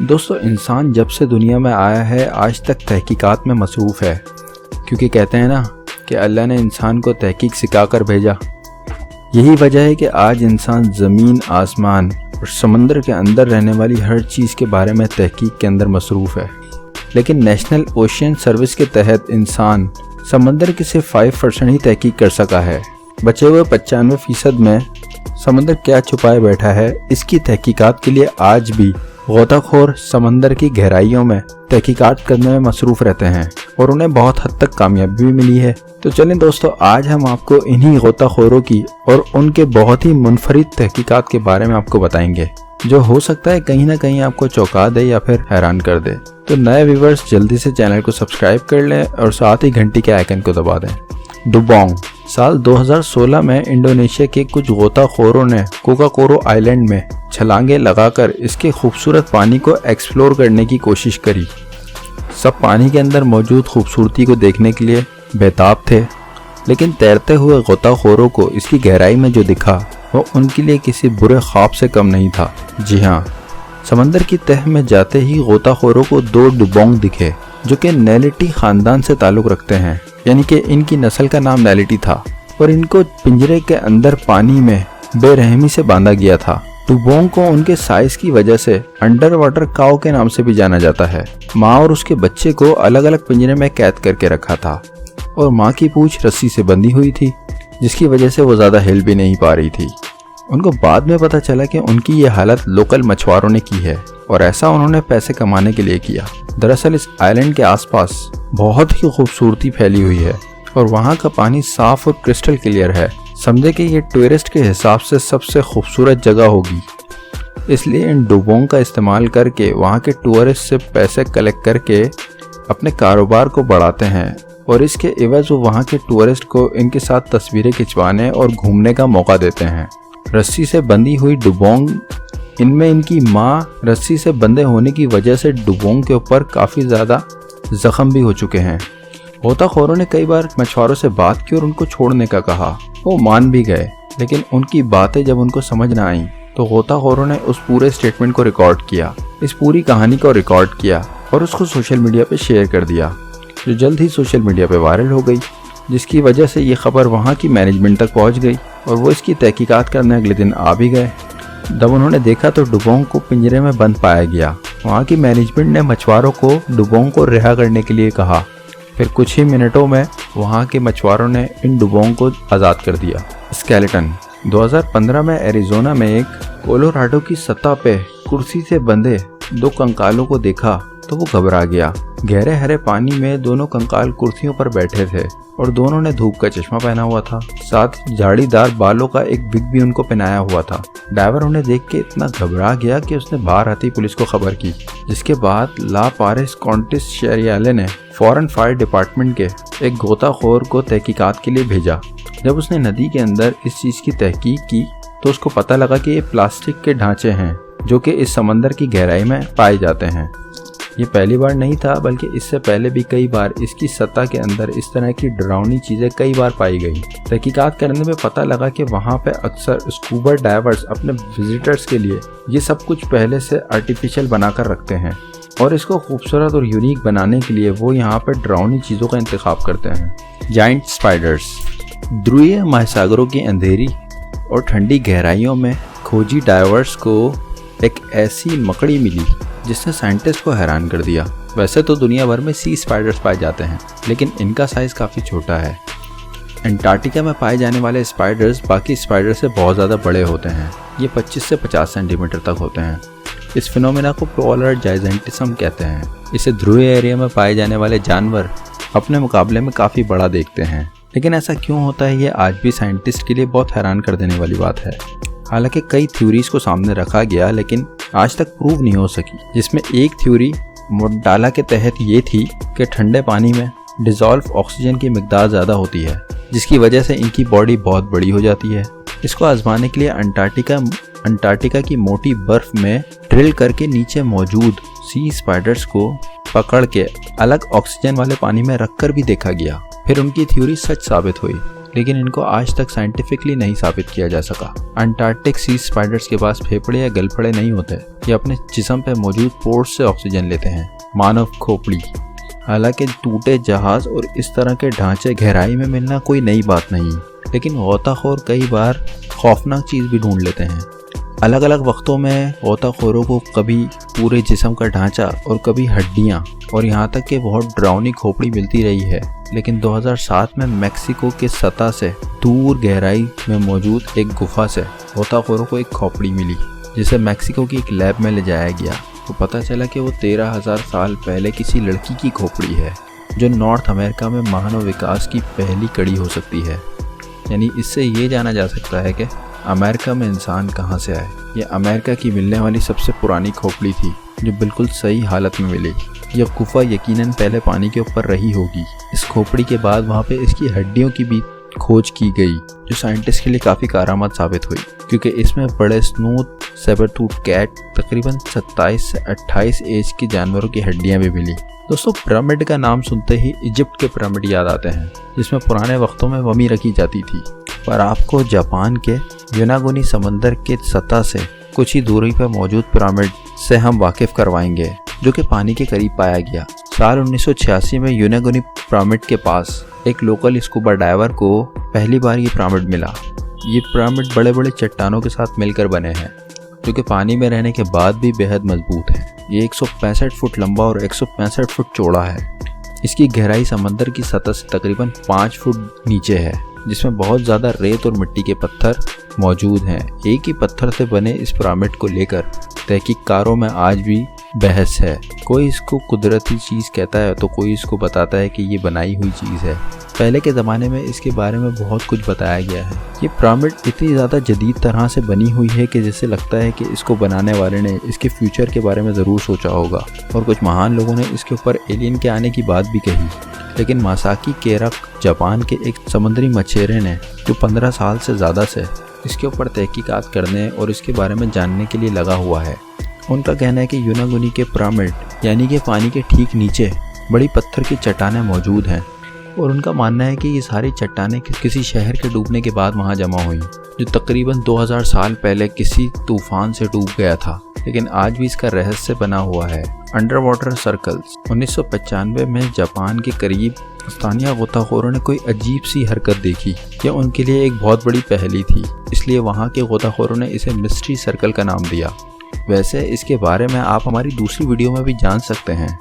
दोस्तों, इंसान जब से दुनिया में आया है आज तक तहकीकात में मसरूफ़ है, क्योंकि कहते हैं ना कि अल्लाह ने इंसान को तहकीक सिखा कर भेजा। यही वजह है कि आज इंसान ज़मीन, आसमान और समंदर के अंदर रहने वाली हर चीज़ के बारे में तहकीक के अंदर मसरूफ़ है। लेकिन नेशनल ओशियन सर्विस के तहत इंसान समंदर की सिर्फ 5% ही तहकीक कर सका है। बचे हुए 95% में समंदर क्या छुपाए बैठा है, इसकी तहकीकात के लिए आज भी गोताखोर समंदर की गहराइयों में तहकीकात करने में मसरूफ़ रहते हैं और उन्हें बहुत हद तक कामयाबी भी मिली है। तो चलें दोस्तों, आज हम आपको इन्हीं गोताखोरों की और उनके बहुत ही मुनफरिद तहकीकात के बारे में आपको बताएंगे, जो हो सकता है कहीं ना कहीं आपको चौंका दे या फिर हैरान कर दे। तो नए व्यूवर्स जल्दी से चैनल को सब्सक्राइब कर लें और साथ ही घंटी के आइकन को दबा दें। डुबोंग। साल 2016 में इंडोनेशिया के कुछ गोताखोरों ने कोकाकोरो आइलैंड में छलांगे लगाकर इसके खूबसूरत पानी को एक्सप्लोर करने की कोशिश करी। सब पानी के अंदर मौजूद खूबसूरती को देखने के लिए बेताब थे, लेकिन तैरते हुए गोताखोरों को इसकी गहराई में जो दिखा वो उनके लिए किसी बुरे ख्वाब से कम नहीं था। जी हाँ, समंदर की तह में जाते ही गोताखोरों को 2 डुबोंग दिखे, जो कि नेलिटी खानदान से ताल्लुक़ रखते हैं, यानी कि इनकी नस्ल का नाम नेलिटी था और इनको पिंजरे के अंदर पानी में बेरहमी से बांधा गया था। डुबोंग को उनके साइज की वजह से अंडर वाटर काऊ के नाम से भी जाना जाता है। माँ और उसके बच्चे को अलग अलग पिंजरे में कैद करके रखा था और माँ की पूंछ रस्सी से बंधी हुई थी, जिसकी वजह से वो ज़्यादा हिल भी नहीं पा रही थी। उनको बाद में पता चला कि उनकी ये हालत लोकल मछुआरों ने की है और ऐसा उन्होंने पैसे कमाने के लिए किया। दरअसल इस आइलैंड के आसपास बहुत ही खूबसूरती फैली हुई है और वहाँ का पानी साफ और क्रिस्टल क्लियर है। समझे कि ये टूरिस्ट के हिसाब से सबसे खूबसूरत जगह होगी, इसलिए इन डुबोंग का इस्तेमाल करके वहाँ के टूरिस्ट से पैसे कलेक्ट करके अपने कारोबार को बढ़ाते हैं और इसके एवज वो वहाँ के टूरिस्ट को इनके साथ तस्वीरें खिंचवाने और घूमने का मौका देते हैं। रस्सी से बंधी हुई डुबोंग, इनमें इनकी माँ रस्सी से बंधे होने की वजह से डुबोंग के ऊपर काफ़ी ज़्यादा जख्म भी हो चुके हैं। गोताखोरों ने कई बार मछुआरों से बात की और उनको छोड़ने का कहा। वो मान भी गए, लेकिन उनकी बातें जब उनको समझ ना आई तो गोताखोरों ने उस पूरे स्टेटमेंट को रिकॉर्ड किया, इस पूरी कहानी को रिकॉर्ड किया और उसको सोशल मीडिया पे शेयर कर दिया, जो जल्द ही सोशल मीडिया पे वायरल हो गई, जिसकी वजह से ये खबर वहाँ की मैनेजमेंट तक पहुँच गई और वो इसकी तहकीकात करने अगले दिन आ भी गए। जब उन्होंने देखा तो डुबोंग को पिंजरे में बंद पाया गया। वहाँ की मैनेजमेंट ने मछुआरों को डुबोंग को रिहा करने के लिए कहा। फिर कुछ ही मिनटों में वहाँ के मछुआरों ने इन डुबोंग को आज़ाद कर दिया। स्केलेटन। 2015 में एरिजोना में एक कोलोराडो की सतह पे कुर्सी से बंधे 2 कंकालों को देखा तो वो घबरा गया। गहरे हरे पानी में दोनों कंकाल कुर्सियों पर बैठे थे और दोनों ने धूप का चश्मा पहना हुआ था, साथ झाड़ीदार बालों का एक विग भी उनको पहनाया हुआ था। डाइवर उन्हें देख के इतना घबरा गया कि उसने बाहर आती पुलिस को खबर की, जिसके बाद ला पारिस कॉन्टिस शहरियाले ने फॉरेन फायर डिपार्टमेंट के एक गोताखोर को तहकीकात के लिए भेजा। जब उसने नदी के अंदर इस चीज़ की तहकीक की तो उसको पता लगा कि ये प्लास्टिक के ढांचे हैं जो कि इस समंदर की गहराई में पाए जाते हैं। ये पहली बार नहीं था, बल्कि इससे पहले भी कई बार इसकी सतह के अंदर इस तरह की डरावनी चीज़ें कई बार पाई गई। तहकीकात करने में पता लगा कि वहाँ पे अक्सर स्कूबा डाइवर्स अपने विजिटर्स के लिए ये सब कुछ पहले से आर्टिफिशियल बनाकर रखते हैं और इसको खूबसूरत और यूनिक बनाने के लिए वो यहाँ पे डरावनी चीज़ों का इंतखाब करते हैं। Giant spiders. ध्रुवीय महासागरों की अंधेरी और ठंडी गहराइयों में खोजी डाइवर्स को एक ऐसी मकड़ी मिली जिसने साइंटिस्ट को हैरान कर दिया। वैसे तो दुनिया भर में सी स्पाइडर्स पाए जाते हैं, लेकिन इनका साइज़ काफ़ी छोटा है। अंटार्कटिका में पाए जाने वाले स्पाइडर्स बाकी स्पाइडर से बहुत ज़्यादा बड़े होते हैं। ये 25 से 50 सेंटीमीटर तक होते हैं। इस फिनोमेना को पोलर जाइजेंटिज्म कहते हैं। इसे ध्रुवीय एरिया में पाए जाने वाले जानवर अपने मुकाबले में काफ़ी बड़ा देखते हैं, लेकिन ऐसा क्यों होता है ये आज भी साइंटिस्ट के लिए बहुत हैरान कर देने वाली बात है। हालांकि कई थ्योरीज को सामने रखा गया, लेकिन आज तक प्रूव नहीं हो सकी, जिसमें एक थ्योरी मोडाला के तहत ये थी कि ठंडे पानी में डिज़ोल्व ऑक्सीजन की मिकदार ज़्यादा होती है, जिसकी वजह से इनकी बॉडी बहुत बड़ी हो जाती है। इसको आजमाने के लिए अंटार्कटिका की मोटी बर्फ में ड्रिल करके नीचे मौजूद सी स्पाइडर्स को पकड़ के अलग ऑक्सीजन वाले पानी में रखकर भी देखा गया। फिर उनकी थ्योरी सच साबित हुई लेकिन इनको आज तक साइंटिफिकली नहीं साबित किया जा सका। अंटार्कटिक सी स्पाइडर्स के पास फेफड़े या गलफड़े नहीं होते, ये अपने जिस्म पर मौजूद पोर्स से ऑक्सीजन लेते हैं। मानव खोपड़ी, हालांकि टूटे जहाज और इस तरह के ढांचे गहराई में मिलना कोई नई बात नहीं, लेकिन गोताखोर कई बार खौफनाक चीज़ भी ढूंढ लेते हैं। अलग अलग वक्तों में गोताखोरों को कभी पूरे जिस्म का ढांचा और कभी हड्डियां और यहाँ तक कि बहुत डरावनी खोपड़ी मिलती रही है। लेकिन 2007 में मेक्सिको के सतह से दूर गहराई में मौजूद एक गुफा से गोताखोरों को एक खोपड़ी मिली, जिसे मेक्सिको की एक लैब में ले जाया गया। तो पता चला कि वो 13,000 साल पहले किसी लड़की की खोपड़ी है, जो नॉर्थ अमेरिका में मानव विकास की पहली कड़ी हो सकती है। यानी इससे ये जाना जा सकता है कि अमेरिका में इंसान कहाँ से आए। ये अमेरिका की मिलने वाली सबसे पुरानी खोपड़ी थी, जो बिल्कुल सही हालत में मिली। यह गुफा यकीनन पहले पानी के ऊपर रही होगी। इस खोपड़ी के बाद वहाँ पे इसकी हड्डियों की भी खोज की गई, जो साइंटिस्ट के लिए काफ़ी कारआमद साबित हुई, क्योंकि इसमें बड़े स्मूथ सैबरटूथ कैट, तकरीबन 27 से 28 एज के जानवरों की हड्डियाँ भी मिली। दोस्तों, पिरामिड का नाम सुनते ही इजिप्ट के पिरामिड याद आते हैं, जिसमें पुराने वक्तों में मम्मी रखी जाती थी। पर आपको जापान के योनागुनी समंदर के सतह से कुछ ही दूरी पर मौजूद पिरामिड से हम वाकिफ करवाएंगे, जो कि पानी के करीब पाया गया। साल 1986 में योनागुनी पिरामिड के पास एक लोकल स्कूबा डाइवर को पहली बार ये पिरामिड मिला। ये पिरामिड बड़े बड़े चट्टानों के साथ मिलकर बने हैं, जो कि पानी में रहने के बाद भी बेहद मजबूत है। ये 165 फुट लंबा और 165 फुट चौड़ा है। इसकी गहराई समंदर की सतह से तकरीबन 5 फुट नीचे है, जिसमें बहुत ज़्यादा रेत और मिट्टी के पत्थर मौजूद हैं। एक ही पत्थर से बने इस पिरामिड को लेकर तहकीककारों में आज भी बहस है। कोई इसको कुदरती चीज़ कहता है तो कोई इसको बताता है कि ये बनाई हुई चीज़ है। पहले के ज़माने में इसके बारे में बहुत कुछ बताया गया है। ये पिरामिड इतनी ज़्यादा जदीद तरह से बनी हुई है कि जैसे लगता है कि इसको बनाने वाले ने इसके फ्यूचर के बारे में ज़रूर सोचा होगा, और कुछ महान लोगों ने इसके ऊपर एलियन के आने की बात भी कही। लेकिन मासाकी केरक, जापान के एक समुद्री मछेरे ने, जो 15 साल से ज़्यादा से इसके ऊपर तहकीकात करने और इसके बारे में जानने के लिए लगा हुआ है, उनका कहना है कि योनागुनी के पिरामिड यानी कि पानी के ठीक नीचे बड़ी पत्थर की चट्टानें मौजूद हैं, और उनका मानना है कि ये सारी चट्टानें किसी शहर के डूबने के बाद वहाँ जमा हुई, जो तकरीबन 2000 साल पहले किसी तूफान से डूब गया था। लेकिन आज भी इसका रहस्य बना हुआ है। Under water circles. 1995 में जापान के करीब स्थानीय गोताखोरों ने कोई अजीब सी हरकत देखी। यह उनके लिए एक बहुत बड़ी पहेली थी, इसलिए वहाँ के गोताखोरों ने इसे मिस्ट्री सर्कल का नाम दिया। वैसे इसके बारे में आप हमारी दूसरी वीडियो में भी जान सकते हैं।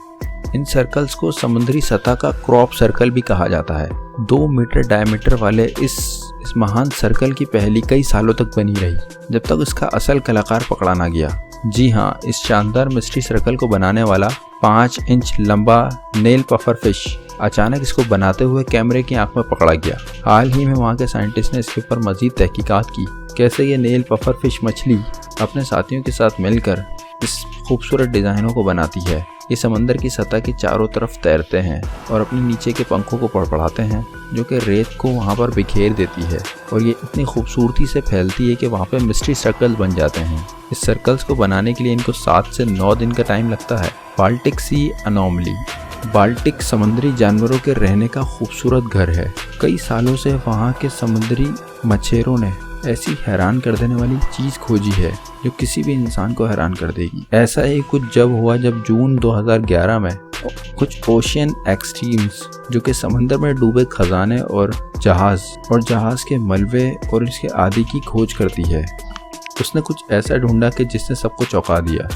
इन सर्कल्स को समुद्री सतह का क्रॉप सर्कल भी कहा जाता है। 2 मीटर डायमीटर वाले इस महान सर्कल की पहेली कई सालों तक बनी रही, जब तक इसका असल कलाकार पकड़ा ना गया। जी हाँ, इस शानदार मिस्ट्री सर्कल को बनाने वाला 5 इंच लंबा नेल पफर फिश अचानक इसको बनाते हुए कैमरे की आंख में पकड़ा गया। हाल ही में वहाँ के साइंटिस्ट ने इसके ऊपर मजीद तहकीकात की, कैसे ये नेल पफर फिश मछली अपने साथियों के साथ मिलकर इस खूबसूरत डिज़ाइनों को बनाती है। ये समंदर की सतह के चारों तरफ तैरते हैं और अपने नीचे के पंखों को फड़फड़ाते हैं, जो कि रेत को वहाँ पर बिखेर देती है, और ये इतनी खूबसूरती से फैलती है कि वहाँ पर मिस्ट्री सर्कल बन जाते हैं। इस सर्कल्स को बनाने के लिए इनको 7 से 9 दिन का टाइम लगता है। बाल्टिक सी अनोमली। बाल्टिक समुद्री जानवरों के रहने का खूबसूरत घर है। कई सालों से वहाँ के समुद्री मछेरों ने ऐसी हैरान कर देने वाली चीज़ खोजी है जो किसी भी इंसान को हैरान कर देगी। ऐसा ही कुछ जब हुआ जब जून 2011 में कुछ ओशियन एक्सट्रीम्स, जो कि समंदर में डूबे खजाने और जहाज के मलबे और इसके आदि की खोज करती है। उसने कुछ ऐसा ढूंढा कि जिसने सबको चौंका दिया।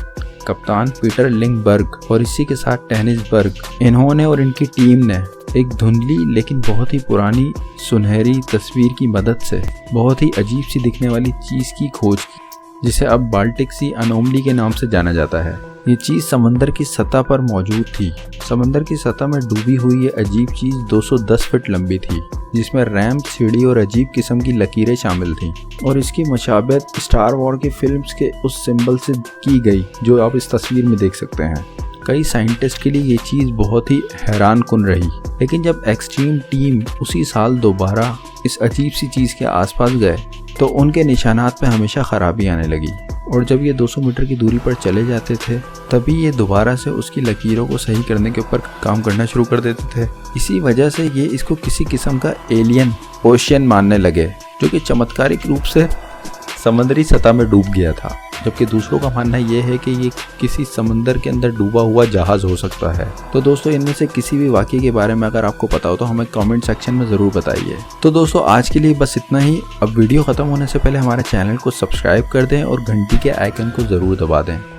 कप्तान पीटर लिंगबर्ग और इसी के साथ टेनिसबर्ग, इन्होंने और इनकी टीम ने एक धुंधली लेकिन बहुत ही पुरानी सुनहरी तस्वीर की मदद से बहुत ही अजीब सी दिखने वाली चीज़ की खोज की, जिसे अब बाल्टिक सी अनोमली के नाम से जाना जाता है। ये चीज़ समंदर की सतह पर मौजूद थी। समंदर की सतह में डूबी हुई ये अजीब चीज़ 210 फीट लंबी थी, जिसमें रैंप, सीढ़ी और अजीब किस्म की लकीरें शामिल थीं, और इसकी मुशाबहत स्टार वॉर की फिल्म्स के उस सिंबल से की गई जो आप इस तस्वीर में देख सकते हैं। कई साइंटिस्ट के लिए ये चीज़ बहुत ही हैरान कुन रही, लेकिन जब एक्सट्रीम टीम उसी साल दोबारा इस अजीब सी चीज़ के आसपास गए तो उनके निशानात पे हमेशा खराबी आने लगी। और जब ये 200 मीटर की दूरी पर चले जाते थे तभी ये दोबारा से उसकी लकीरों को सही करने के ऊपर काम करना शुरू कर देते थे। इसी वजह से ये इसको किसी किस्म का एलियन ओशियन मानने लगे, जो कि चमत्कारिक रूप से समुद्री सतह में डूब गया था, जबकि दूसरों का मानना यह है कि ये किसी समंदर के अंदर डूबा हुआ जहाज हो सकता है। तो दोस्तों, इनमें से किसी भी वाक़ये के बारे में अगर आपको पता हो तो हमें कमेंट सेक्शन में ज़रूर बताइए। तो दोस्तों, आज के लिए बस इतना ही। अब वीडियो ख़त्म होने से पहले हमारे चैनल को सब्सक्राइब कर दें और घंटी के आइकन को ज़रूर दबा दें।